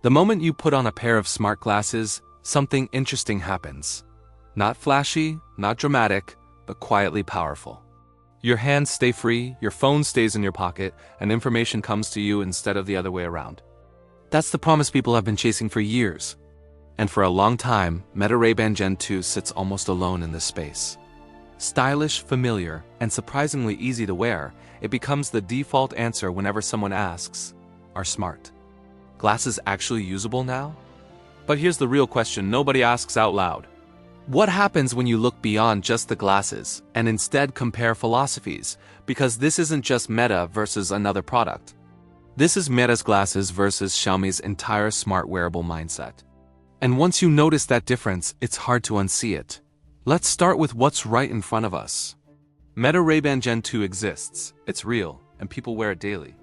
The moment you put on a pair of smart glasses, something interesting happens. Not flashy, not dramatic, but quietly powerful. Your hands stay free, your phone stays in your pocket, and information comes to you instead of the other way around. That's the promise people have been chasing for years. And for a long time, Meta Ray-Ban Gen 2 sits almost alone in this space. Stylish, familiar, and surprisingly easy to wear, it becomes the default answer whenever someone asks, "Are smart glasses actually usable now?" But here's the real question nobody asks out loud. What happens when you look beyond just the glasses and instead compare philosophies? Because this isn't just Meta versus another product. This is Meta's glasses versus Xiaomi's entire smart wearable mindset. And once you notice that difference, it's hard to unsee it. Let's start with what's right in front of us. Meta Ray-Ban Gen 2 exists, it's real, and people wear it daily.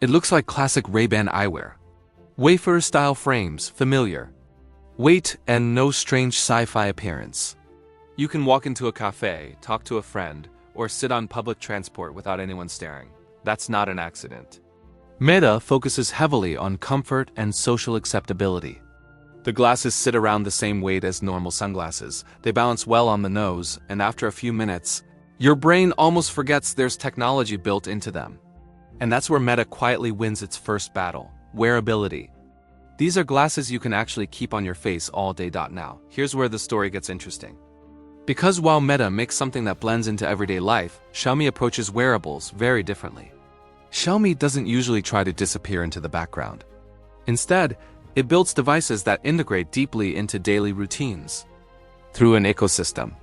It looks like classic Ray-Ban eyewear. Wafer-style frames, familiar. Weight and no strange sci-fi appearance. You can walk into a cafe, talk to a friend, or sit on public transport without anyone staring. That's not an accident. Meta focuses heavily on comfort and social acceptability. The glasses sit around the same weight as normal sunglasses. They balance well on the nose, and after a few minutes, your brain almost forgets there's technology built into them. And that's where Meta quietly wins its first battle: wearability. These are glasses you can actually keep on your face all day. Now, here's where the story gets interesting. Because while Meta makes something that blends into everyday life, Xiaomi approaches wearables very differently. Xiaomi doesn't usually try to disappear into the background. Instead, it builds devices that integrate deeply into daily routines. Through an ecosystem.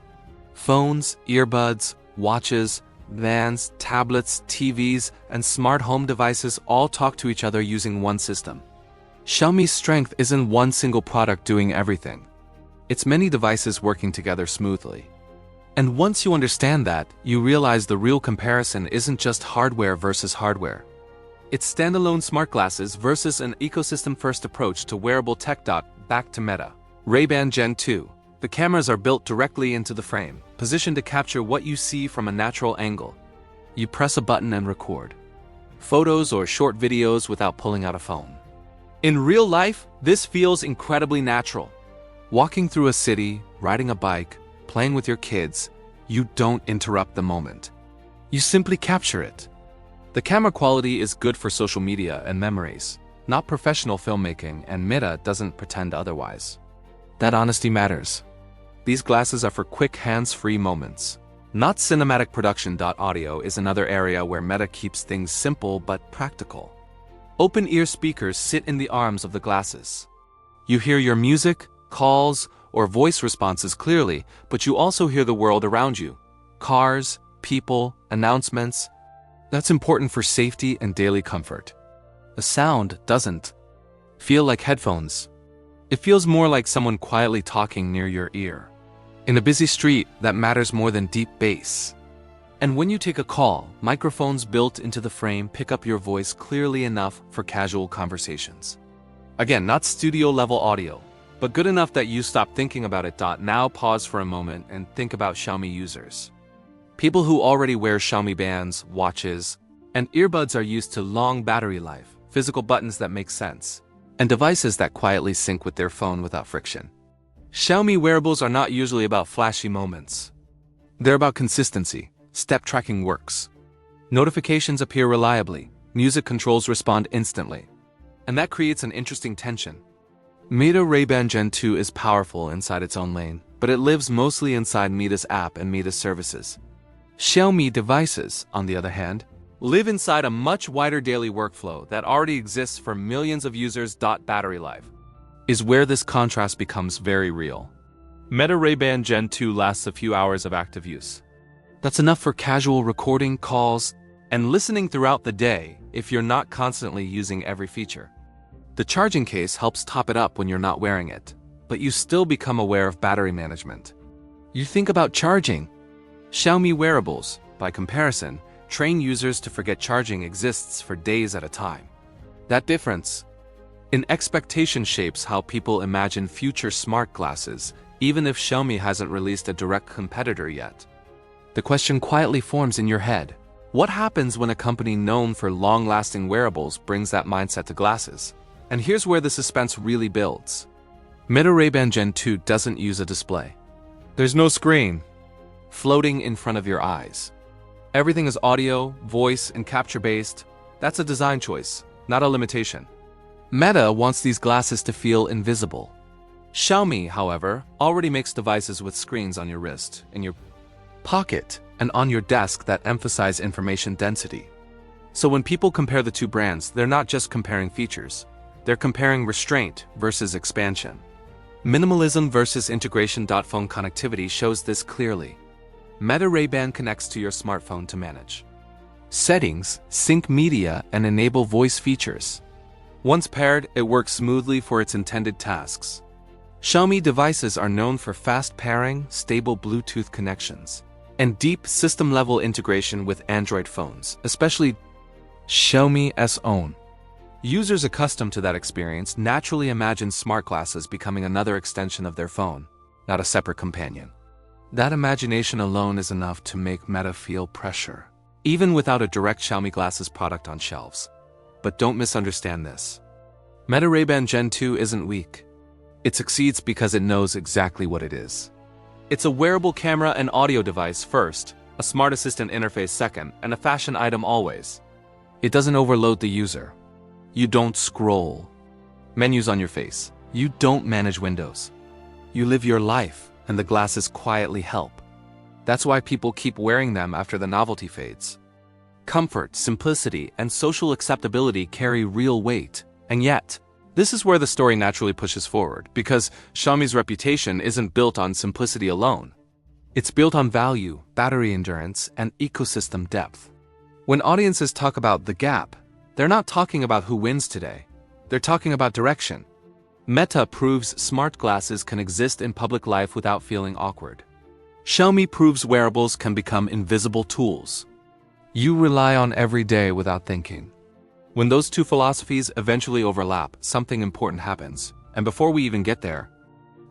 Phones, earbuds, watches, vans, tablets, TVs, and smart home devices all talk to each other using one system. Xiaomi's strength isn't one single product doing everything. It's many devices working together smoothly. And once you understand that, you realize the real comparison isn't just hardware versus hardware. It's standalone smart glasses versus an ecosystem-first approach to wearable tech. Back to Meta. Ray-Ban Gen 2. The cameras are built directly into the frame, positioned to capture what you see from a natural angle. You press a button and record photos or short videos without pulling out a phone. In real life, this feels incredibly natural. Walking through a city, riding a bike, playing with your kids, you don't interrupt the moment. You simply capture it. The camera quality is good for social media and memories, not professional filmmaking, and Meta doesn't pretend otherwise. That honesty matters. These glasses are for quick hands-free moments, not cinematic production. Audio is another area where Meta keeps things simple but practical. Open-ear speakers sit in the arms of the glasses. You hear your music, calls, or voice responses clearly, but you also hear the world around you. Cars, people, announcements. That's important for safety and daily comfort. The sound doesn't feel like headphones. It feels more like someone quietly talking near your ear. In a busy street, that matters more than deep bass. And when you take a call, microphones built into the frame pick up your voice clearly enough for casual conversations. Again, not studio-level audio, but good enough that you stop thinking about it. Now pause for a moment and think about Xiaomi users. People who already wear Xiaomi bands, watches, and earbuds are used to long battery life, physical buttons that make sense, and devices that quietly sync with their phone without friction. Xiaomi wearables are not usually about flashy moments. They're about consistency. Step tracking works. Notifications appear reliably. Music controls respond instantly. And that creates an interesting tension. Meta Ray-Ban Gen 2 is powerful inside its own lane, but it lives mostly inside Meta's app and Meta's services. Xiaomi devices, on the other hand, live inside a much wider daily workflow that already exists for millions of users. Battery life is where this contrast becomes very real. Meta Ray-Ban Gen 2 lasts a few hours of active use. That's enough for casual recording, calls, and listening throughout the day if you're not constantly using every feature. The charging case helps top it up when you're not wearing it, but you still become aware of battery management. You think about charging. Xiaomi wearables, by comparison, train users to forget charging exists for days at a time. That difference in expectation shapes how people imagine future smart glasses, even if Xiaomi hasn't released a direct competitor yet. The question quietly forms in your head. What happens when a company known for long-lasting wearables brings that mindset to glasses? And here's where the suspense really builds. Meta Ray-Ban Gen 2 doesn't use a display. There's no screen floating in front of your eyes. Everything is audio, voice, and capture-based. That's a design choice, not a limitation. Meta wants these glasses to feel invisible. Xiaomi, however, already makes devices with screens on your wrist, in your pocket, and on your desk that emphasize information density. So when people compare the two brands, they're not just comparing features. They're comparing restraint versus expansion. Minimalism versus integration. Phone connectivity shows this clearly. Meta Ray-Ban connects to your smartphone to manage settings, sync media, and enable voice features. Once paired, it works smoothly for its intended tasks. Xiaomi devices are known for fast pairing, stable Bluetooth connections, and deep system-level integration with Android phones, especially Xiaomi's own. Users accustomed to that experience naturally imagine smart glasses becoming another extension of their phone, not a separate companion. That imagination alone is enough to make Meta feel pressure, even without a direct Xiaomi glasses product on shelves. But don't misunderstand this. Meta Ray-Ban Gen 2 isn't weak. It succeeds because it knows exactly what it is. It's a wearable camera and audio device first, a smart assistant interface second, and a fashion item always. It doesn't overload the user. You don't scroll menus on your face. You don't manage windows. You live your life, and the glasses quietly help. That's why people keep wearing them after the novelty fades. Comfort, simplicity, and social acceptability carry real weight. And yet, this is where the story naturally pushes forward, because Xiaomi's reputation isn't built on simplicity alone. It's built on value, battery endurance, and ecosystem depth. When audiences talk about the gap, they're not talking about who wins today. They're talking about direction. Meta proves smart glasses can exist in public life without feeling awkward. Xiaomi proves wearables can become invisible tools you rely on every day without thinking. When those two philosophies eventually overlap, something important happens. And before we even get there,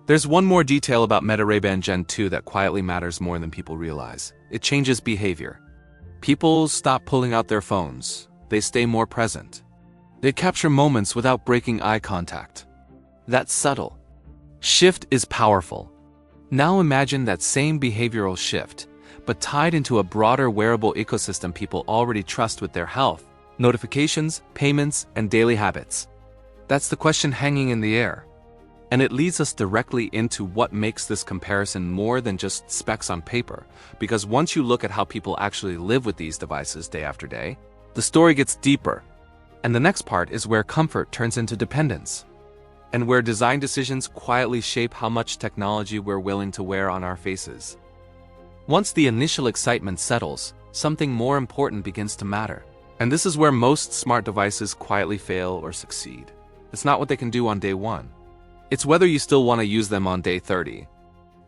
there's one more detail about Meta Ray-Ban Gen 2 that quietly matters more than people realize. It changes behavior. People stop pulling out their phones. They stay more present. They capture moments without breaking eye contact. That subtle shift is powerful. Now imagine that same behavioral shift, but tied into a broader wearable ecosystem people already trust with their health, notifications, payments, and daily habits. That's the question hanging in the air. And it leads us directly into what makes this comparison more than just specs on paper, because once you look at how people actually live with these devices day after day, the story gets deeper. And the next part is where comfort turns into dependence, and where design decisions quietly shape how much technology we're willing to wear on our faces. Once the initial excitement settles, something more important begins to matter. And this is where most smart devices quietly fail or succeed. It's not what they can do on day 1. It's whether you still want to use them on day 30.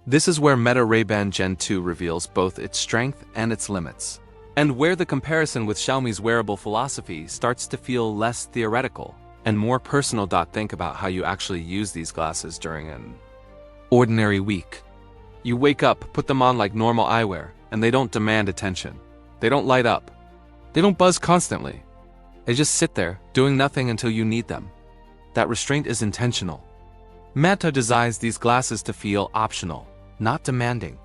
This is where Meta Ray-Ban Gen 2 reveals both its strength and its limits, and where the comparison with Xiaomi's wearable philosophy starts to feel less theoretical and more personal. Think about how you actually use these glasses during an ordinary week. You wake up, put them on like normal eyewear, and they don't demand attention. They don't light up. They don't buzz constantly. They just sit there, doing nothing until you need them. That restraint is intentional. Meta designs these glasses to feel optional, not demanding.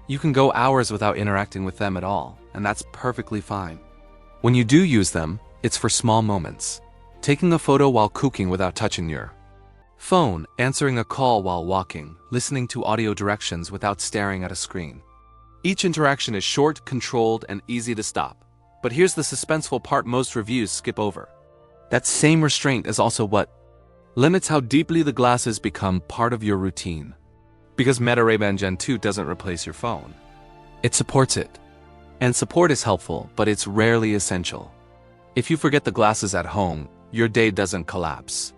You can go hours without interacting with them at all, and that's perfectly fine. When you do use them, it's for small moments. Taking a photo while cooking without touching your phone, answering a call while walking, listening to audio directions without staring at a screen. Each interaction is short, controlled, and easy to stop. But here's the suspenseful part most reviews skip over. That same restraint is also what limits how deeply the glasses become part of your routine. Because Meta Ray-Ban Gen 2 doesn't replace your phone. It supports it. And support is helpful, but it's rarely essential. If you forget the glasses at home, your day doesn't collapse.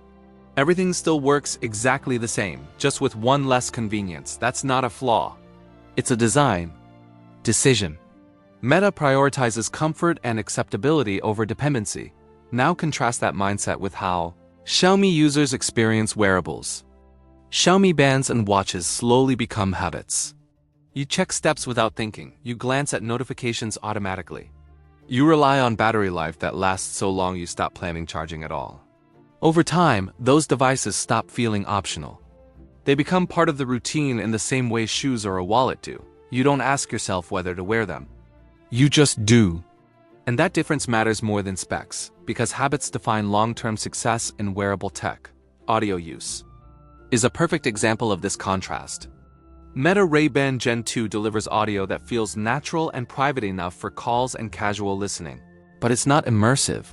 Everything still works exactly the same, just with one less convenience. That's not a flaw. It's a design decision. Meta prioritizes comfort and acceptability over dependency. Now contrast that mindset with how Xiaomi users experience wearables. Xiaomi bands and watches slowly become habits. You check steps without thinking. You glance at notifications automatically. You rely on battery life that lasts so long you stop planning charging at all. Over time, those devices stop feeling optional. They become part of the routine in the same way shoes or a wallet do. You don't ask yourself whether to wear them. You just do. And that difference matters more than specs, because habits define long-term success in wearable tech. Audio use is a perfect example of this contrast. Meta Ray-Ban Gen 2 delivers audio that feels natural and private enough for calls and casual listening. But it's not immersive.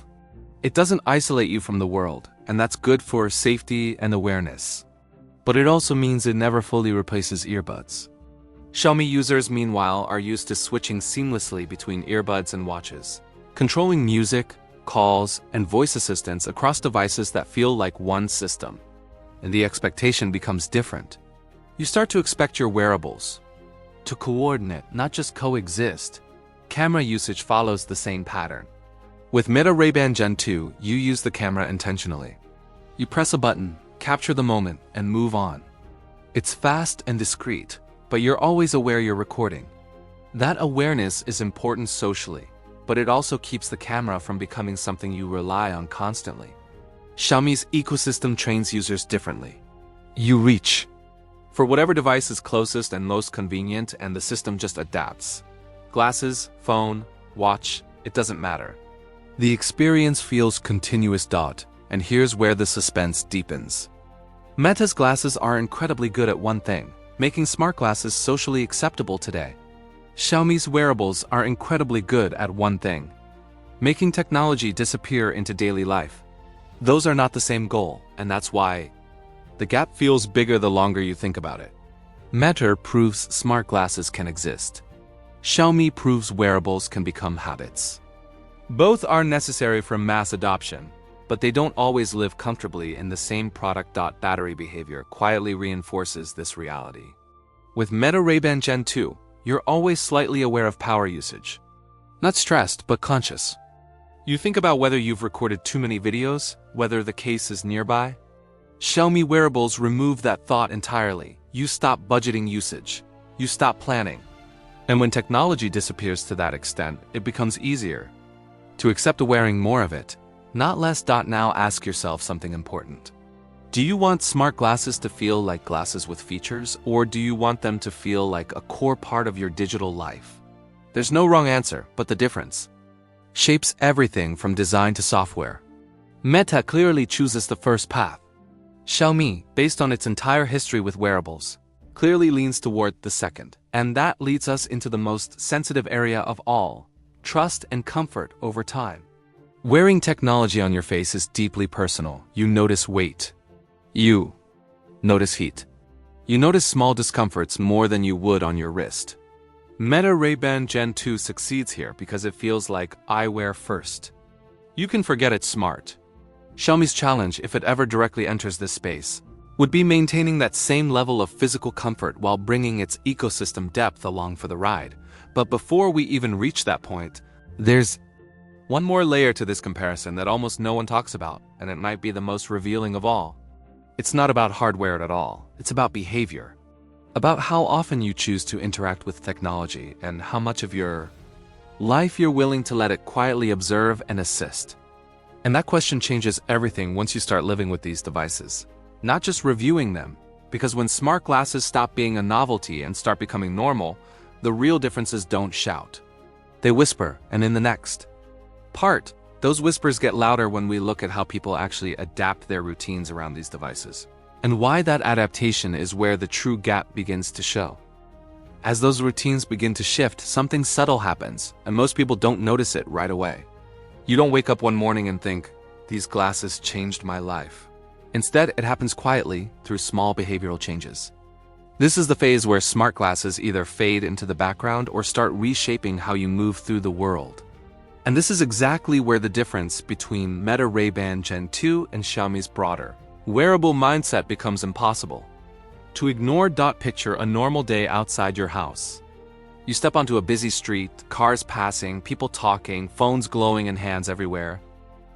It doesn't isolate you from the world, and that's good for safety and awareness. But it also means it never fully replaces earbuds. Xiaomi users, meanwhile, are used to switching seamlessly between earbuds and watches, controlling music, calls, and voice assistants across devices that feel like one system. And the expectation becomes different. You start to expect your wearables to coordinate, not just coexist. Camera usage follows the same pattern. With Meta Ray-Ban Gen 2, you use the camera intentionally. You press a button, capture the moment, and move on. It's fast and discreet, but you're always aware you're recording. That awareness is important socially, but it also keeps the camera from becoming something you rely on constantly. Xiaomi's ecosystem trains users differently. You reach for whatever device is closest and most convenient, and the system just adapts. Glasses, phone, watch, it doesn't matter. The experience feels continuous. And here's where the suspense deepens. Meta's glasses are incredibly good at one thing, making smart glasses socially acceptable today. Xiaomi's wearables are incredibly good at one thing, making technology disappear into daily life. Those are not the same goal, and that's why the gap feels bigger the longer you think about it. Meta proves smart glasses can exist. Xiaomi proves wearables can become habits. Both are necessary for mass adoption, but they don't always live comfortably in the same product. Battery behavior quietly reinforces this reality. With Meta Ray-Ban Gen 2, you're always slightly aware of power usage. Not stressed, but conscious. You think about whether you've recorded too many videos, whether the case is nearby. Xiaomi wearables remove that thought entirely. You stop budgeting usage. You stop planning. And when technology disappears to that extent, it becomes easier to accept wearing more of it, not less. Now ask yourself something important. Do you want smart glasses to feel like glasses with features, or do you want them to feel like a core part of your digital life? There's no wrong answer, but the difference shapes everything from design to software. Meta clearly chooses the first path. Xiaomi, based on its entire history with wearables, clearly leans toward the second. And that leads us into the most sensitive area of all: trust and comfort over time. Wearing technology on your face is deeply personal. You notice weight. You notice heat. You notice small discomforts more than you would on your wrist. Meta Ray-Ban Gen 2 succeeds here because it feels like eyewear first. You can forget it's smart. Xiaomi's challenge, if it ever directly enters this space, would be maintaining that same level of physical comfort while bringing its ecosystem depth along for the ride. But before we even reach that point, there's one more layer to this comparison that almost no one talks about, and it might be the most revealing of all. It's not about hardware at all. It's about behavior. About how often you choose to interact with technology and how much of your life you're willing to let it quietly observe and assist. And that question changes everything once you start living with these devices, not just reviewing them, because when smart glasses stop being a novelty and start becoming normal, the real differences don't shout. They whisper, and in the next part, those whispers get louder when we look at how people actually adapt their routines around these devices, and why that adaptation is where the true gap begins to show. As those routines begin to shift, something subtle happens, and most people don't notice it right away. You don't wake up one morning and think, "These glasses changed my life." Instead, it happens quietly through small behavioral changes. This is the phase where smart glasses either fade into the background or start reshaping how you move through the world. And this is exactly where the difference between Meta Ray-Ban Gen 2 and Xiaomi's broader wearable mindset becomes impossible. To ignore. Picture a normal day outside your house. You step onto a busy street, cars passing, people talking, phones glowing, and hands everywhere.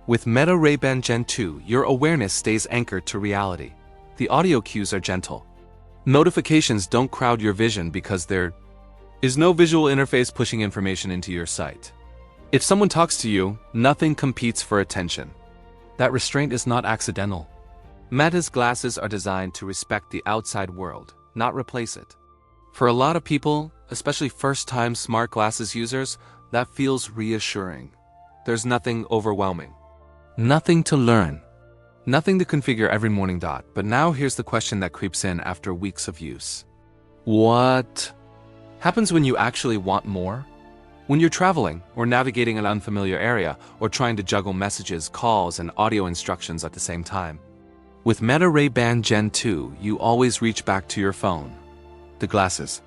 With Meta Ray-Ban Gen 2, your awareness stays anchored to reality. The audio cues are gentle. Notifications don't crowd your vision because there is no visual interface pushing information into your sight. If someone talks to you, nothing competes for attention. That restraint is not accidental. Meta's glasses are designed to respect the outside world, not replace it. For a lot of people, especially first-time smart glasses users, that feels reassuring. There's nothing overwhelming. Nothing to learn. Nothing to configure every morning. But now here's the question that creeps in after weeks of use. What happens when you actually want more? When you're traveling or navigating an unfamiliar area or trying to juggle messages, calls, and audio instructions at the same time. With Meta Ray-Ban Gen 2, you always reach back to your phone. The glasses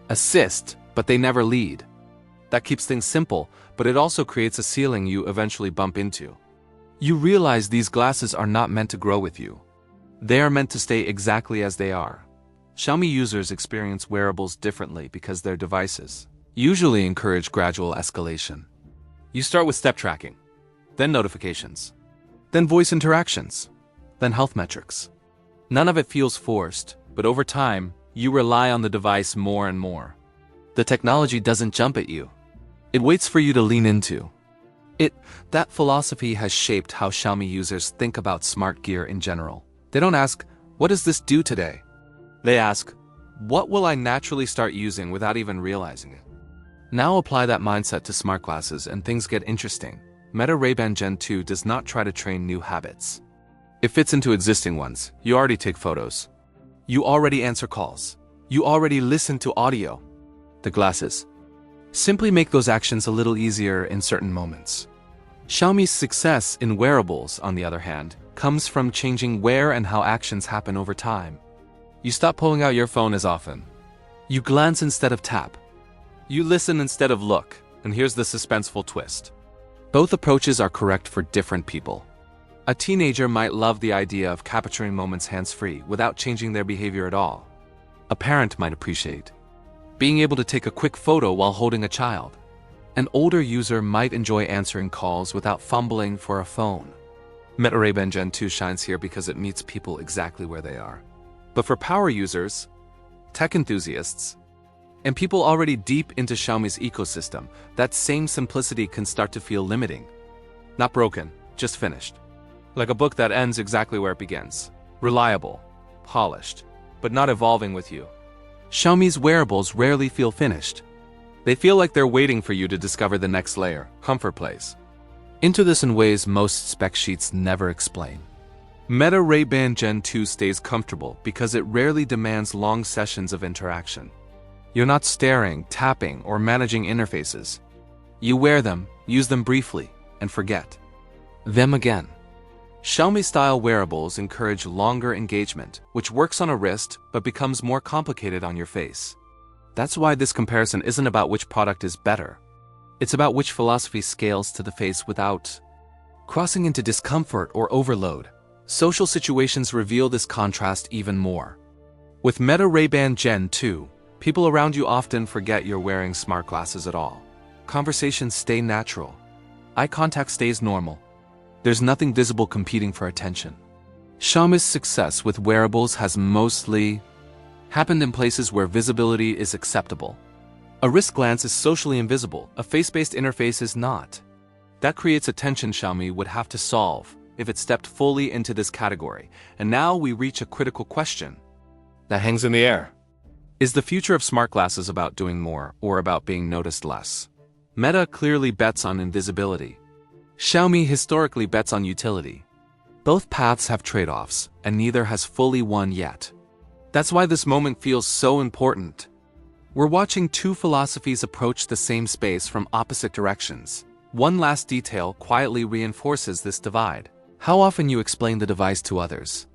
assist, but they never lead. That keeps things simple, but it also creates a ceiling you eventually bump into. You realize these glasses are not meant to grow with you. They are meant to stay exactly as they are. Xiaomi users experience wearables differently because their devices usually encourage gradual escalation. You start with step tracking, then notifications, then voice interactions, then health metrics. None of it feels forced, but over time, you rely on the device more and more. The technology doesn't jump at you. It waits for you to lean into. That philosophy has shaped how Xiaomi users think about smart gear in general. They don't ask, what does this do today? They ask, what will I naturally start using without even realizing it? Now apply that mindset to smart glasses and things get interesting. Meta Ray-Ban Gen 2 does not try to train new habits. It fits into existing ones. You already take photos. You already answer calls. You already listen to audio. The glasses simply make those actions a little easier in certain moments. Xiaomi's success in wearables, on the other hand, comes from changing where and how actions happen over time. You stop pulling out your phone as often. You glance instead of tap. You listen instead of look. And here's the suspenseful twist. Both approaches are correct for different people. A teenager might love the idea of capturing moments hands-free without changing their behavior at all. A parent might appreciate being able to take a quick photo while holding a child. An older user might enjoy answering calls without fumbling for a phone. Meta Ray-Ban Gen 2 shines here because it meets people exactly where they are. But for power users, tech enthusiasts, and people already deep into Xiaomi's ecosystem, that same simplicity can start to feel limiting. Not broken, just finished. Like a book that ends exactly where it begins. Reliable, polished, but not evolving with you. Xiaomi's wearables rarely feel finished. They feel like they're waiting for you to discover the next layer, comfort plays into this in ways most spec sheets never explain. Meta Ray-Ban Gen 2 stays comfortable because it rarely demands long sessions of interaction. You're not staring, tapping, or managing interfaces. You wear them, use them briefly, and forget them again. Xiaomi-style wearables encourage longer engagement, which works on a wrist but becomes more complicated on your face. That's why this comparison isn't about which product is better. It's about which philosophy scales to the face without crossing into discomfort or overload. Social situations reveal this contrast even more. With Meta Ray-Ban Gen 2, people around you often forget you're wearing smart glasses at all. Conversations stay natural. Eye contact stays normal. There's nothing visible competing for attention. Xiaomi's success with wearables has mostly happened in places where visibility is acceptable. A wrist glance is socially invisible, a face-based interface is not. That creates a tension Xiaomi would have to solve if it stepped fully into this category. And now we reach a critical question that hangs in the air. Is the future of smart glasses about doing more or about being noticed less? Meta clearly bets on invisibility. Xiaomi historically bets on utility. Both paths have trade-offs, and neither has fully won yet. That's why this moment feels so important. We're watching two philosophies approach the same space from opposite directions. One last detail quietly reinforces this divide. How often you explain the device to others.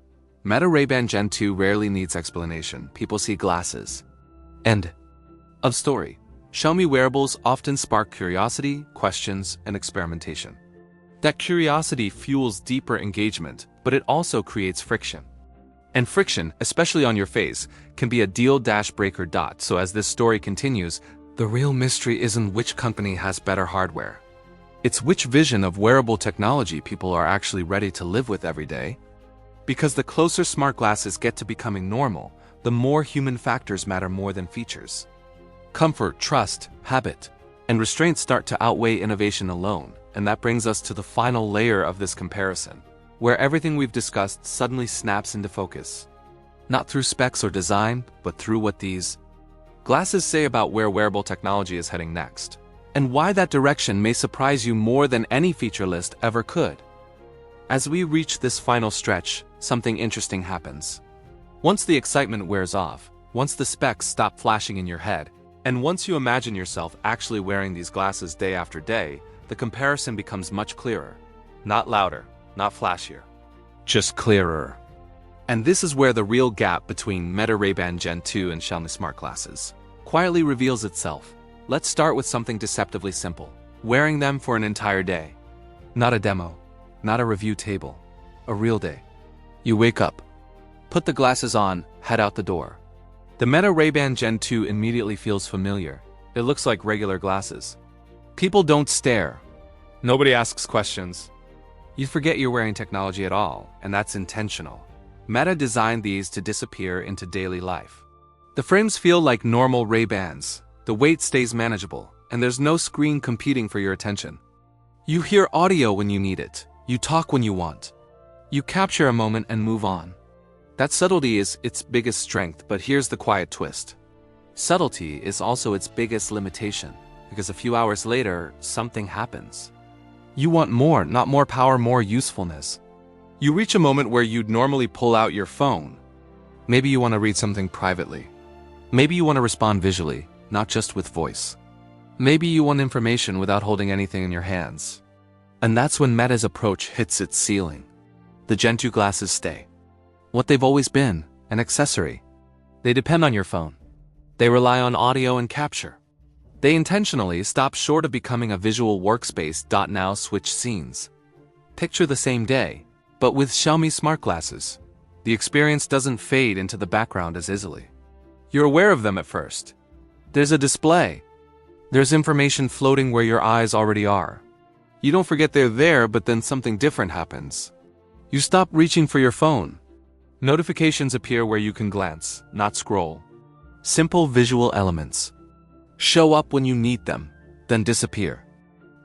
Meta Ray-Ban Gen 2 rarely needs explanation. People see glasses. End of story. Xiaomi wearables often spark curiosity, questions, and experimentation. That curiosity fuels deeper engagement, but it also creates friction. And friction, especially on your face, can be a deal-breaker. So as this story continues, the real mystery isn't which company has better hardware. It's which vision of wearable technology people are actually ready to live with every day. Because the closer smart glasses get to becoming normal, the more human factors matter more than features. Comfort, trust, habit, and restraint start to outweigh innovation alone, and that brings us to the final layer of this comparison. where everything we've discussed suddenly snaps into focus. Not through specs or design, but through what these glasses say about where wearable technology is heading next, and why that direction may surprise you more than any feature list ever could. As we reach this final stretch, something interesting happens. Once the excitement wears off, once the specs stop flashing in your head, and once you imagine yourself actually wearing these glasses day after day, the comparison becomes much clearer. Not louder, not flashier, just clearer. And this is where the real gap between Meta Ray-Ban Gen 2 and Xiaomi Smart Glasses quietly reveals itself. Let's start with something deceptively simple: wearing them for an entire day. Not a demo, not a review table, a real day. You wake up, put the glasses on, head out the door. The Meta Ray-Ban Gen 2 immediately feels familiar. It looks like regular glasses. People don't stare. Nobody asks questions. You forget you're wearing technology at all, and that's intentional. Meta designed these to disappear into daily life. The frames feel like normal Ray-Bans. The weight stays manageable, and there's no screen competing for your attention. You hear audio when you need it. You talk when you want. You capture a moment and move on. That subtlety is its biggest strength, but here's the quiet twist. Subtlety is also its biggest limitation, because a few hours later, something happens. You want more, not more power, more usefulness. You reach a moment where you'd normally pull out your phone. Maybe you want to read something privately. Maybe you want to respond visually, not just with voice. Maybe you want information without holding anything in your hands. And that's when Meta's approach hits its ceiling. The Gen 2 glasses stay what they've always been, an accessory. They depend on your phone. They rely on audio and capture. They intentionally stop short of becoming a visual workspace. Now switch scenes. Picture the same day, but with Xiaomi Smart Glasses. The experience doesn't fade into the background as easily. You're aware of them at first. There's a display. There's information floating where your eyes already are. You don't forget they're there, but then something different happens. You stop reaching for your phone. Notifications appear where you can glance, not scroll. Simple visual elements show up when you need them, then disappear.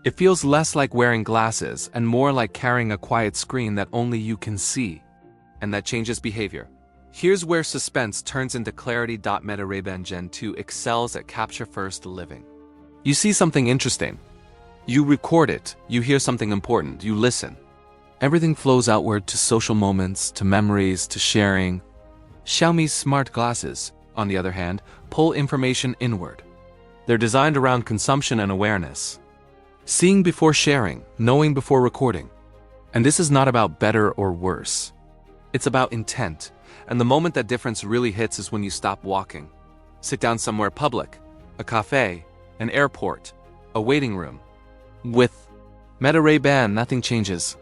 It feels less like wearing glasses and more like carrying a quiet screen that only you can see. And that changes behavior. Here's where suspense turns into clarity. Meta Ray-Ban Gen 2 excels at capture-first living. You see something interesting. You record it. You hear something important. You listen. Everything flows outward to social moments, to memories, to sharing. Xiaomi's Smart Glasses, on the other hand, pull information inward. They're designed around consumption and awareness. Seeing before sharing, knowing before recording. And this is not about better or worse. It's about intent. And the moment that difference really hits is when you stop walking. Sit down somewhere public, a cafe, an airport, a waiting room. With Meta Ray-Ban, nothing changes.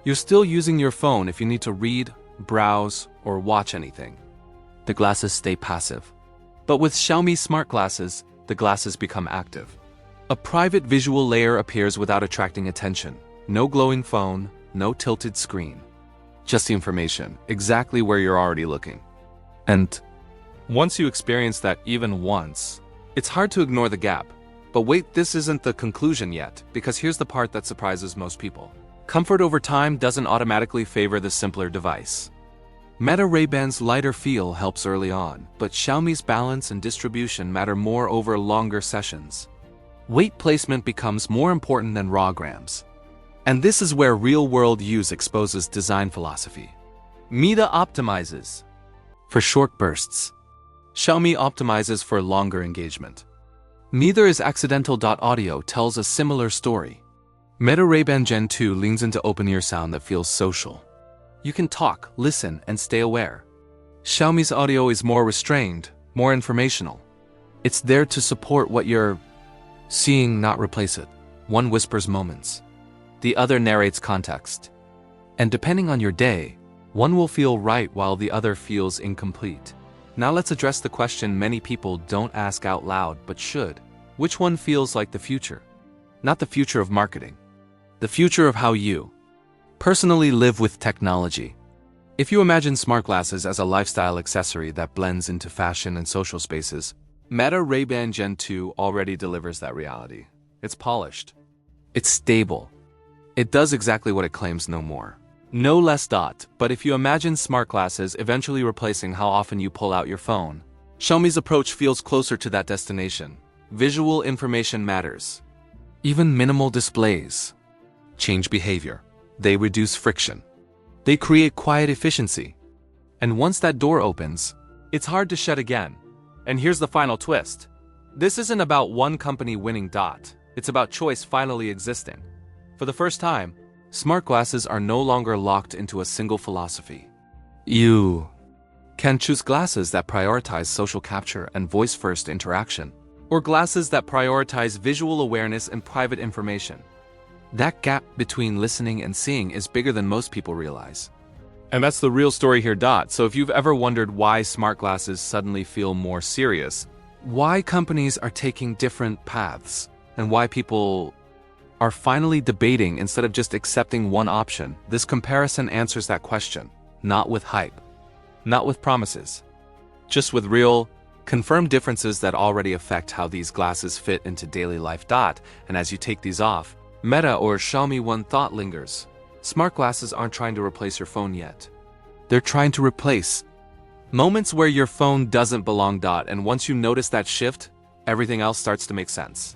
You're still using your phone if you need to read, browse, or watch anything. The glasses stay passive. But with Xiaomi Smart Glasses, the glasses become active. A private visual layer appears without attracting attention. No glowing phone, no tilted screen. Just the information, exactly where you're already looking. And once you experience that even once, it's hard to ignore the gap. But wait, this isn't the conclusion yet, because here's the part that surprises most people. Comfort over time doesn't automatically favor the simpler device. Meta Ray-Ban's lighter feel helps early on, but Xiaomi's balance and distribution matter more over longer sessions. Weight placement becomes more important than raw grams. And this is where real-world use exposes design philosophy. Meta optimizes for short bursts. Xiaomi optimizes for longer engagement. Neither is accidental. Audio tells a similar story. Meta Ray-Ban Gen 2 leans into open-ear sound that feels social. You can talk, listen, and stay aware. Xiaomi's audio is more restrained, more informational. It's there to support what you're seeing, not replace it. One whispers moments. The other narrates context. And depending on your day, one will feel right while the other feels incomplete. Now let's address the question many people don't ask out loud but should. Which one feels like the future? Not the future of marketing. The future of how you personally live with technology. If you imagine smart glasses as a lifestyle accessory that blends into fashion and social spaces, Meta Ray-Ban Gen 2 already delivers that reality. It's polished. It's stable. It does exactly what it claims, no more. No less dot, but if you imagine smart glasses eventually replacing how often you pull out your phone, Xiaomi's approach feels closer to that destination. Visual information matters. Even minimal displays change behavior. They reduce friction. They create quiet efficiency. And once that door opens, it's hard to shut again. And here's the final twist. This isn't about one company winning dot. It's about choice finally existing. For the first time, smart glasses are no longer locked into a single philosophy. You can choose glasses that prioritize social capture and voice-first interaction, or glasses that prioritize visual awareness and private information. That gap between listening and seeing is bigger than most people realize. And that's the real story here, Dot. So if you've ever wondered why smart glasses suddenly feel more serious, why companies are taking different paths, and why people are finally debating instead of just accepting one option, this comparison answers that question. Not with hype, not with promises, just with real, confirmed differences that already affect how these glasses fit into daily life. Dot. And as you take these off, Meta or Xiaomi, one thought lingers. Smart glasses aren't trying to replace your phone yet. They're trying to replace moments where your phone doesn't belong. Dot. And once you notice that shift, everything else starts to make sense.